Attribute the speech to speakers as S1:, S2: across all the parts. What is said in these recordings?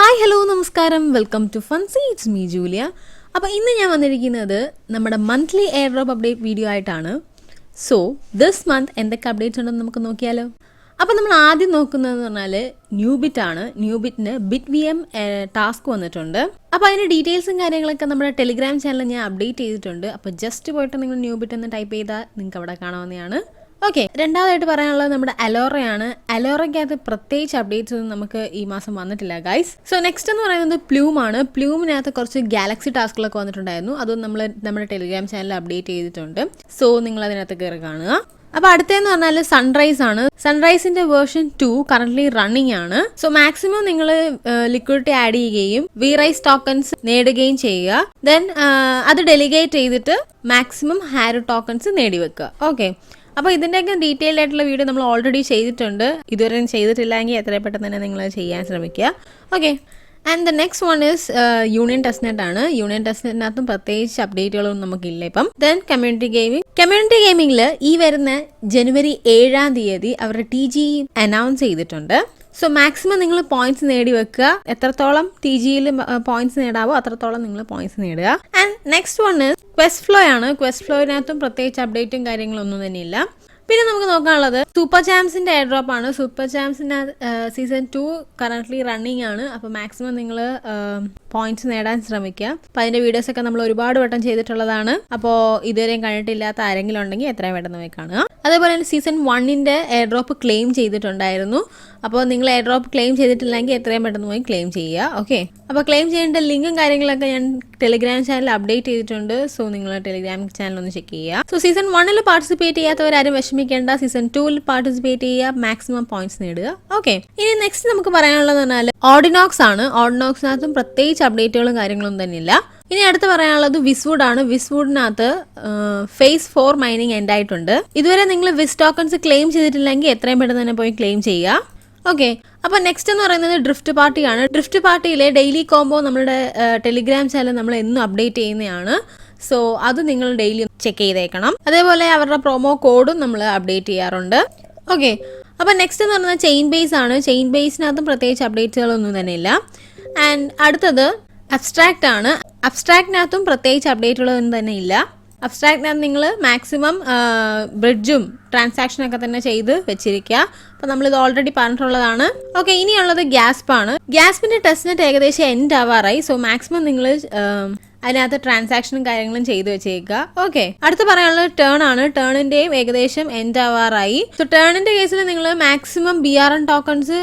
S1: Hi hello നമസ്കാരം, welcome to Funsy. It's me Julia. അപ്പോൾ ഇന്ന് ഞാൻ വന്നിരിക്കുന്നത് നമ്മുടെ monthly air drop update video ആയിട്ടാണ്. സോ ദിസ് മന്ത് എന്തൊക്കെ അപ്ഡേറ്റ്സ് ഉണ്ടെന്ന് നമുക്ക് നോക്കിയാലോ. അപ്പോൾ നമ്മൾ ആദ്യം നോക്കുന്നതെന്ന് പറഞ്ഞാൽ ന്യൂബിറ്റ് ആണ്. ന്യൂബിറ്റിന് ബിറ്റ് വി എം ടാസ്ക് വന്നിട്ടുണ്ട്. അപ്പോൾ അതിൻ്റെ ഡീറ്റെയിൽസും കാര്യങ്ങളൊക്കെ നമ്മുടെ ടെലിഗ്രാം ചാനലിൽ ഞാൻ അപ്ഡേറ്റ് ചെയ്തിട്ടുണ്ട്. അപ്പോൾ ജസ്റ്റ് പോയിട്ട് നിങ്ങൾ ന്യൂബിറ്റ് എന്ന് ടൈപ്പ് ചെയ്താൽ നിങ്ങൾക്ക് അവിടെ കാണാവുന്നതാണ്. ഓക്കെ, രണ്ടാമതായിട്ട് പറയാനുള്ളത് നമ്മുടെ അലോറയാണ്. അലോറയ്ക്കകത്ത് പ്രത്യേകിച്ച് അപ്ഡേറ്റ്സ് ഒന്നും നമുക്ക് ഈ മാസം വന്നിട്ടില്ല ഗൈസ്. സോ നെക്സ്റ്റ് എന്ന് പറയുന്നത് പ്ലൂമാണ്. പ്ലൂമിനകത്ത് കുറച്ച് ഗാലക്സി ടാസ്കുകളൊക്കെ വന്നിട്ടുണ്ടായിരുന്നു. അതും നമ്മൾ നമ്മുടെ ടെലിഗ്രാം ചാനലിൽ അപ്ഡേറ്റ് ചെയ്തിട്ടുണ്ട്. സോ നിങ്ങൾ അതിനകത്ത് കയറി കാണുക. അപ്പോൾ അടുത്തതെന്ന് പറഞ്ഞാൽ സൺറൈസ് ആണ്. സൺറൈസിന്റെ വേർഷൻ 2 കറന്റ് റണ്ണിങ് ആണ്. സോ മാക്സിമം നിങ്ങൾ ലിക്വിഡിറ്റി ആഡ് ചെയ്യുകയും വി റൈസ് ടോക്കൺസ് നേടുകയും ചെയ്യുക. ദെൻ അത് ഡെലിഗേറ്റ് ചെയ്തിട്ട് മാക്സിമം ഹാരോ ടോക്കൺസ് നേടിവെക്കുക. ഓക്കെ, അപ്പോൾ ഇതിൻ്റെയൊക്കെ ഡീറ്റെയിൽഡ് ആയിട്ടുള്ള വീഡിയോ നമ്മൾ ഓൾറെഡി ചെയ്തിട്ടുണ്ട്. ഇതുവരെ ചെയ്തിട്ടില്ലെങ്കിൽ എത്രയും പെട്ടെന്ന് തന്നെ നിങ്ങൾ ചെയ്യാൻ ശ്രമിക്കുക. Okay, and the next one is union testnet ആണ്. യൂണിയൻ ടെസ്റ്റ്നെറ്റിനകത്തും പ്രത്യേകിച്ച് അപ്ഡേറ്റുകളൊന്നും നമുക്കില്ല ഇപ്പം. ദെൻ കമ്മ്യൂണിറ്റി ഗെയിമിംഗിൽ ഈ വരുന്ന ജനുവരി 7-ാം തീയതി അവരുടെ TG അനൗൺസ് ചെയ്തിട്ടുണ്ട്. സോ മാക്സിമം നിങ്ങൾ പോയിന്റ്സ് നേടി വെക്കുക. എത്രത്തോളം TGയിൽ പോയിന്റ്സ് നേടാവോ അത്രത്തോളം നിങ്ങൾ പോയിന്റ്സ് നേടുക. And next one quest flow ആണ്. ക്വസ്റ്റ് ഫ്ലോയിനകത്തും പ്രത്യേകിച്ച് അപ്ഡേറ്റും കാര്യങ്ങളൊന്നും തന്നെ ഇല്ല. പിന്നെ നമുക്ക് നോക്കാനുള്ളത് സൂപ്പർ ചാമ്പ്സിന്റെ എയർ ഡ്രോപ്പ് ആണ്. സൂപ്പർ ചാമ്പ്സിന്റെ സീസൺ 2 കറന്റ് റണ്ണിങ് ആണ്. അപ്പോൾ മാക്സിമം നിങ്ങൾ പോയിന്റ്സ് നേടാൻ ശ്രമിക്കുക. അപ്പോൾ അതിന്റെ വീഡിയോസ് ഒക്കെ നമ്മൾ ഒരുപാട് വട്ടം ചെയ്തിട്ടുള്ളതാണ്. അപ്പോൾ ഇതുവരെയും കണ്ടിട്ടില്ലാത്ത ആരെങ്കിലും ഉണ്ടെങ്കിൽ എത്രയും പെട്ടെന്ന് പോയി കാണുക. അതേപോലെ തന്നെ സീസൺ 1ന്റെ എയർ ഡ്രോപ്പ് ക്ലെയിം ചെയ്തിട്ടുണ്ടായിരുന്നു. അപ്പോൾ നിങ്ങൾ എയർ ഡ്രോപ്പ് ക്ലെയിം ചെയ്തിട്ടില്ലെങ്കിൽ എത്രയും പെട്ടെന്ന് പോയി ക്ലെയിം ചെയ്യുക. ഓക്കെ, അപ്പോൾ ക്ലെയിം ചെയ്യേണ്ട ലിങ്കും കാര്യങ്ങളൊക്കെ ഞാൻ ടെലിഗ്രാം ചാനൽ അപ്ഡേറ്റ് ചെയ്തിട്ടുണ്ട്. സോ നിങ്ങൾ ടെലിഗ്രാം ചാനൽ ഒന്ന് ചെക്ക് ചെയ്യുക. സോ സീസൺ 1ൽ പാർട്ടിസിപ്പേറ്റ് ചെയ്യാത്തവരാരും വിഷമിക്കേണ്ട. സീസൺ 2ൽ പാർട്ടിസിപ്പേറ്റ് ചെയ്യുക, മാക്സിമം പോയിന്റ്സ് നേടുക. ഓക്കെ, ഇനി നെക്സ്റ്റ് നമുക്ക് പറയാനുള്ളത് പറഞ്ഞാൽ ഓർഡിനോക്സ് ആണ്. ഓർഡിനോക്സിനകത്തും പ്രത്യേകിച്ച് അപ്ഡേറ്റുകളും കാര്യങ്ങളൊന്നും തന്നെ ഇല്ല. ഇനി അടുത്ത് പറയാനുള്ളത് വിസ്വുഡ് ആണ്. വിസ്വുഡിനകത്ത് ഫേസ് 4 മൈനിങ് എൻഡ് ആയിട്ടുണ്ട്. ഇതുവരെ നിങ്ങൾ വിസ് ടോക്കൺസ് ക്ലെയിം ചെയ്തിട്ടില്ലെങ്കിൽ എത്രയും പെട്ടെന്ന് തന്നെ പോയി ക്ലെയിം ചെയ്യുക. ഓക്കെ, അപ്പോൾ നെക്സ്റ്റ് എന്ന് പറയുന്നത് ഡ്രിഫ്റ്റ് പാർട്ടിയാണ്. ഡ്രിഫ്റ്റ് പാർട്ടിയിലെ ഡെയിലി കോംബോ നമ്മുടെ ടെലിഗ്രാം ചാനൽ നമ്മൾ എന്നും അപ്ഡേറ്റ് ചെയ്യുന്നതാണ്. സോ അത് നിങ്ങൾ ഡെയിലി ചെക്ക് ചെയ്തേക്കണം. അതേപോലെ അവരുടെ പ്രൊമോ കോഡും നമ്മൾ അപ്ഡേറ്റ് ചെയ്യാറുണ്ട്. ഓക്കെ, അപ്പോൾ നെക്സ്റ്റ് എന്ന് പറയുന്നത് ചെയിൻ ബേസ് ആണ്. ചെയിൻ ബേസിനകത്തും പ്രത്യേകിച്ച് അപ്ഡേറ്റ്സുകളൊന്നും തന്നെ ഇല്ല. ആൻഡ് അടുത്തത് അബ്സ്ട്രാക്റ്റ് ആണ്. അബ്സ്ട്രാക്റ്റിനകത്തും പ്രത്യേകിച്ച് അപ്ഡേറ്റുകളൊന്നും തന്നെ ഇല്ല. അബ്സ്ട്രാക്റ്റിനകത്ത് നിങ്ങൾ മാക്സിമം ബ്രിഡ്ജും ട്രാൻസാക്ഷനൊക്കെ തന്നെ ചെയ്ത് വെച്ചിരിക്കുക. അപ്പോൾ നമ്മളിത് ഓൾറെഡി പറഞ്ഞിട്ടുള്ളതാണ്. ഓക്കെ, ഇനിയുള്ളത് ഗ്യാസ്പാണ്. ഗ്യാസ്പിൻ്റെ ടെസ്റ്റ്നെറ്റ് ഏകദേശം എൻഡ് ആവാറായി. സോ മാക്സിമം നിങ്ങൾ അതിനകത്ത് ട്രാൻസാക്ഷനും കാര്യങ്ങളും ചെയ്തു വെച്ചേക്കുക. ഓക്കെ, അടുത്ത് പറയാനുള്ളത് ടേൺ ആണ്. ടേണിന്റെയും ഏകദേശം എൻഡ് ആവാറായി. സോ ടേണിന്റെ കേസിൽ നിങ്ങൾ മാക്സിമം BRN ടോക്കൺസ്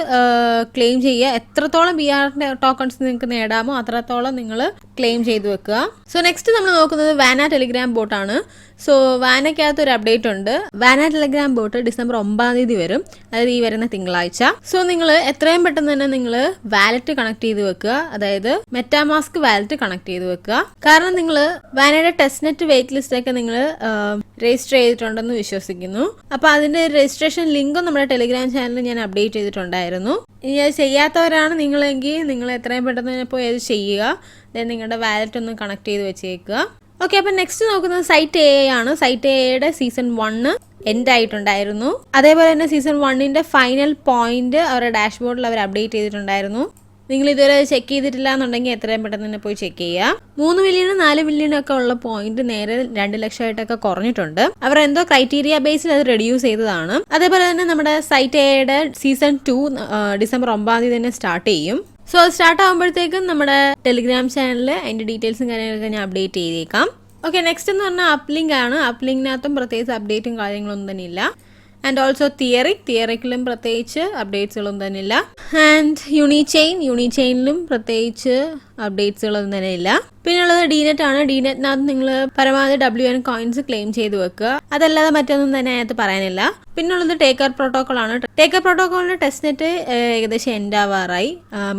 S1: ക്ലെയിം ചെയ്യുക. എത്രത്തോളം BRN ടോക്കൺസ് നിങ്ങൾക്ക് നേടാമോ അത്രത്തോളം നിങ്ങൾ ക്ലെയിം ചെയ്തു വെക്കുക. സോ നെക്സ്റ്റ് നമ്മൾ നോക്കുന്നത് വാന ടെലിഗ്രാം ബോട്ടാണ്. സോ വാനയ്ക്കകത്ത് ഒരു അപ്ഡേറ്റ് ഉണ്ട്. വാന ടെലിഗ്രാം ബോട്ട് ഡിസംബർ 9-ാം തീയതി വരും, അതായത് ഈ വരുന്ന തിങ്കളാഴ്ച. സോ നിങ്ങൾ എത്രയും പെട്ടെന്ന് തന്നെ നിങ്ങൾ വാലറ്റ് കണക്ട് ചെയ്ത് വെക്കുക. അതായത് മെറ്റാമാസ്ക് വാലറ്റ് കണക്ട് ചെയ്ത് വെക്കുക. കാരണം നിങ്ങൾ വാനയുടെ ടെസ്റ്റ്നെറ്റ് വെയിറ്റ് ലിസ്റ്റ് ഒക്കെ നിങ്ങൾ രജിസ്റ്റർ ചെയ്തിട്ടുണ്ടെന്ന് വിശ്വസിക്കുന്നു. അപ്പോൾ അതിന്റെ രജിസ്ട്രേഷൻ ലിങ്കും നമ്മുടെ ടെലിഗ്രാം ചാനലിൽ ഞാൻ അപ്ഡേറ്റ് ചെയ്തിട്ടുണ്ടായിരുന്നു. ഇനി അത് ചെയ്യാത്തവരാണ് നിങ്ങളെങ്കിൽ നിങ്ങൾ എത്രയും പെട്ടെന്ന് തന്നെ പോയി അത് ചെയ്യുക. ദെൻ നിങ്ങളുടെ വാലറ്റ് ഒന്ന് കണക്ട് ചെയ്ത് വെച്ചേക്കുക. ഓക്കെ, അപ്പം നെക്സ്റ്റ് നോക്കുന്നത് സൈറ്റ് AI ആണ്. സൈറ്റ് AIയുടെ സീസൺ 1 എൻഡ് ആയിട്ടുണ്ടായിരുന്നു. അതേപോലെ തന്നെ സീസൺ 1ന്റെ ഫൈനൽ പോയിന്റ് അവരുടെ ഡാഷ്ബോർഡിൽ അവർ അപ്ഡേറ്റ് ചെയ്തിട്ടുണ്ടായിരുന്നു. നിങ്ങൾ ഇതുവരെ ചെക്ക് ചെയ്തിട്ടില്ല എന്നുണ്ടെങ്കിൽ എത്രയും പെട്ടെന്ന് തന്നെ പോയി ചെക്ക് ചെയ്യുക. 3 മില്യൺ 4 മില്യൺ ഒക്കെ ഉള്ള പോയിന്റ് നേരെ 2 ലക്ഷമായിട്ടൊക്കെ കുറഞ്ഞിട്ടുണ്ട്. അവർ എന്തോ ക്രൈറ്റീരിയ ബേസിൽ അത് റെഡ്യൂസ് ചെയ്തതാണ്. അതേപോലെ തന്നെ നമ്മുടെ സൈറ്റ് AIയുടെ സീസൺ 2 ഡിസംബർ 9-ാം തീയതി തന്നെ സ്റ്റാർട്ട് ചെയ്യും. സോ അത് സ്റ്റാർട്ട് ആകുമ്പോഴത്തേക്കും നമ്മുടെ ടെലിഗ്രാം ചാനലിൽ അതിൻ്റെ ഡീറ്റെയിൽസും കാര്യങ്ങളൊക്കെ ഞാൻ അപ്ഡേറ്റ് ചെയ്തേക്കാം. ഓക്കെ, നെക്സ്റ്റ് എന്ന് പറഞ്ഞാൽ അപ്ലിങ്ക് ആണ്. അപ്ലിങ്കിനകത്തും പ്രത്യേകിച്ച് അപ്ഡേറ്റും കാര്യങ്ങളൊന്നും തന്നെ ഇല്ല. ആൻഡ് ഓൾസോ തിയറിക്കിലും പ്രത്യേകിച്ച് അപ്ഡേറ്റ്സുകളൊന്നും തന്നെ ഇല്ല. ആൻഡ് യൂണിചെയിനിലും പ്രത്യേകിച്ച് അപ്ഡേറ്റ്സുകളൊന്നും തന്നെ ഇല്ല. പിന്നുള്ളത് DNet ആണ്. DNetനകത്ത് നിങ്ങൾ പരമാവധി WN കോയിൻസ് ക്ലെയിം ചെയ്ത് വെക്കുക. അതല്ലാതെ മറ്റൊന്നും തന്നെ അതിനകത്ത് പറയാനില്ല. പിന്നുള്ളത് ടേക്കർ പ്രോട്ടോകോൾ ആണ്. ടേക്കർ പ്രോട്ടോകോളിന്റെ ടെസ്റ്റ്നെറ്റ് ഏകദേശം എൻഡ് ആവാറായി.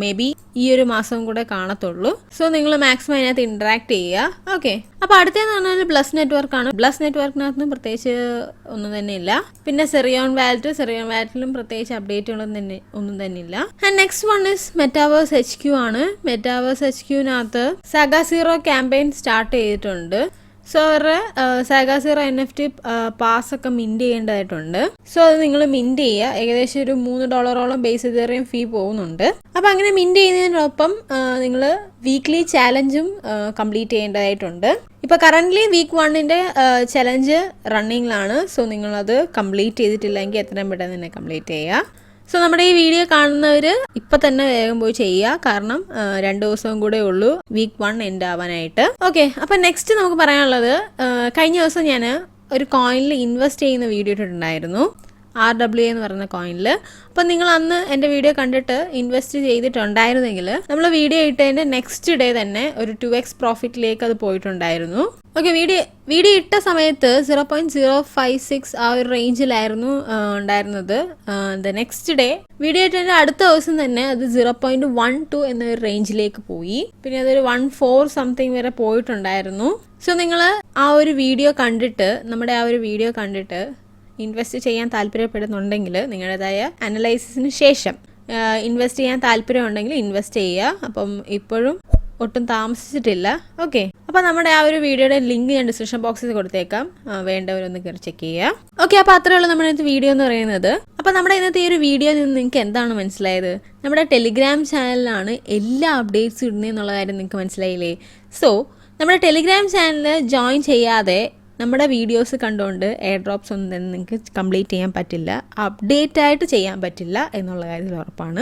S1: മേ ബി ഈ ഒരു മാസം കൂടെ കാണത്തുള്ളൂ. സോ നിങ്ങൾ മാക്സിമം അതിനകത്ത് ഇന്ററാക്ട് ചെയ്യുക. ഓക്കെ, അപ്പോൾ അടുത്തതെന്ന് പറഞ്ഞാൽ ബ്ലസ് നെറ്റ്വർക്ക് ആണ്. ബ്ലസ് നെറ്റ്വർക്കിനകത്തും പ്രത്യേകിച്ച് ഒന്നും തന്നെ ഇല്ല. പിന്നെ സെറിയോൺ വാലറ്റിലും പ്രത്യേകിച്ച് ഒന്നും തന്നെ ഇല്ല. And next one is metaverse HQ ആണ്. മെറ്റാവേഴ്സ് HQനകത്ത് സഗ സീറോ ക്യാമ്പയിൻ സ്റ്റാർട്ട് ചെയ്തിട്ടുണ്ട്. സോ അവരുടെ സാഗാസീറോ NFT പാസ്സൊക്കെ മിൻറ്റ് ചെയ്യേണ്ടതായിട്ടുണ്ട്. സോ അത് നിങ്ങൾ മിൻറ്റ് ചെയ്യുക. ഏകദേശം ഒരു $3 ബേസ് ഇതേറിയം ഫീ പോകുന്നുണ്ട്. അപ്പോൾ അങ്ങനെ മിൻറ്റ് ചെയ്യുന്നതിനൊപ്പം നിങ്ങൾ വീക്ക്ലി ചാലഞ്ചും കംപ്ലീറ്റ് ചെയ്യേണ്ടതായിട്ടുണ്ട്. ഇപ്പോൾ കറൻ്റ്ലി വീക്ക് 1ൻ്റെ ചലഞ്ച് റണ്ണിങ്ങിലാണ്. സോ നിങ്ങളത് കംപ്ലീറ്റ് ചെയ്തിട്ടില്ലെങ്കിൽ എത്രയും പെട്ടെന്ന് തന്നെ കംപ്ലീറ്റ് ചെയ്യുക. സോ നമ്മുടെ ഈ വീഡിയോ കാണുന്നവർ ഇപ്പം തന്നെ വേഗം പോയി ചെയ്യുക. കാരണം 2 ദിവസവും കൂടെ ഉള്ളൂ വീക്ക് 1 എൻഡ് ആവാനായിട്ട്. ഓക്കെ, അപ്പം നെക്സ്റ്റ് നമുക്ക് പറയാനുള്ളത്, കഴിഞ്ഞ ദിവസം ഞാൻ ഒരു കോയിനിൽ ഇൻവെസ്റ്റ് ചെയ്യുന്ന വീഡിയോ ഇട്ടിട്ടുണ്ടായിരുന്നു, RWA എന്ന് പറയുന്ന കോയിനിൽ. അപ്പം നിങ്ങൾ അന്ന് എൻ്റെ വീഡിയോ കണ്ടിട്ട് ഇൻവെസ്റ്റ് ചെയ്തിട്ടുണ്ടായിരുന്നെങ്കിൽ നമ്മൾ വീഡിയോ ഇട്ടതിൻ്റെ നെക്സ്റ്റ് ഡേ തന്നെ ഒരു 2x പ്രോഫിറ്റിലേക്ക് അത് പോയിട്ടുണ്ടായിരുന്നു. ഓക്കെ, വീഡിയോ ഇട്ട സമയത്ത് 0.056 ആ ഒരു റേഞ്ചിലായിരുന്നു ഉണ്ടായിരുന്നത്. നെക്സ്റ്റ് ഡേ വീഡിയോ ഇട്ടതിൻ്റെ അടുത്ത ദിവസം തന്നെ അത് 0.12 എന്നൊരു റേഞ്ചിലേക്ക് പോയി. പിന്നെ അതൊരു 1.4 സംതിങ് വരെ പോയിട്ടുണ്ടായിരുന്നു. സോ നിങ്ങൾ ആ ഒരു വീഡിയോ കണ്ടിട്ട്, നമ്മുടെ ആ ഒരു വീഡിയോ കണ്ടിട്ട് ഇൻവെസ്റ്റ് ചെയ്യാൻ താല്പര്യപ്പെടുന്നുണ്ടെങ്കിൽ നിങ്ങളുടേതായ അനലൈസിസിന് ശേഷം ഇൻവെസ്റ്റ് ചെയ്യാൻ താല്പര്യമുണ്ടെങ്കിൽ ഇൻവെസ്റ്റ് ചെയ്യുക. അപ്പം ഇപ്പോഴും ഒട്ടും താമസിച്ചിട്ടില്ല. ഓക്കെ, അപ്പോൾ നമ്മുടെ ആ ഒരു വീഡിയോയുടെ ലിങ്ക് ഞാൻ ഡിസ്ക്രിപ്ഷൻ ബോക്സിൽ കൊടുത്തേക്കാം, വേണ്ടവരൊന്ന് കയറി ചെക്ക് ചെയ്യുക. ഓക്കെ, അപ്പോൾ അത്രയേ ഉള്ളൂ നമ്മുടെ ഇന്നത്തെ വീഡിയോ എന്ന് പറയുന്നത്. അപ്പോൾ നമ്മുടെ ഇന്നത്തെ ഈ ഒരു വീഡിയോയിൽ നിന്ന് നിങ്ങൾക്ക് എന്താണ് മനസ്സിലായത്? നമ്മുടെ ടെലിഗ്രാം ചാനലിലാണ് എല്ലാ അപ്ഡേറ്റ്സും ഇടുന്നത് എന്നുള്ള കാര്യം നിങ്ങൾക്ക് മനസ്സിലായില്ലേ? സോ നമ്മുടെ ടെലിഗ്രാം ചാനൽ ജോയിൻ ചെയ്യാതെ നമ്മുടെ വീഡിയോസ് കണ്ടുകൊണ്ട് എയർ ഡ്രോപ്സ് ഒന്നും തന്നെ നിങ്ങൾക്ക് കംപ്ലീറ്റ് ചെയ്യാൻ പറ്റില്ല, അപ്ഡേറ്റ് ആയിട്ട് ചെയ്യാൻ പറ്റില്ല എന്നുള്ള കാര്യത്തിൽ ഉറപ്പാണ്.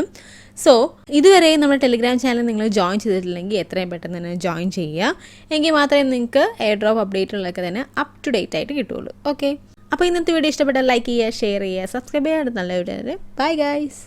S1: സോ ഇതുവരെ നമ്മുടെ ടെലിഗ്രാം ചാനൽ നിങ്ങൾ ജോയിൻ ചെയ്തിട്ടില്ലെങ്കിൽ എത്രയും പെട്ടെന്ന് തന്നെ ജോയിൻ ചെയ്യുക. എങ്കിൽ മാത്രമേ നിങ്ങൾക്ക് എയർ ഡ്രോപ്പ് അപ്ഡേറ്റുകളൊക്കെ തന്നെ അപ് ടു ഡേറ്റ് ആയിട്ട് കിട്ടുള്ളൂ. ഓക്കെ, അപ്പോൾ ഇന്നത്തെ വീഡിയോ ഇഷ്ടപ്പെട്ടാൽ ലൈക്ക് ചെയ്യുക, ഷെയർ ചെയ്യുക, സബ്സ്ക്രൈബ് ചെയ്യുക. നല്ല വീഡിയോ. Bye guys.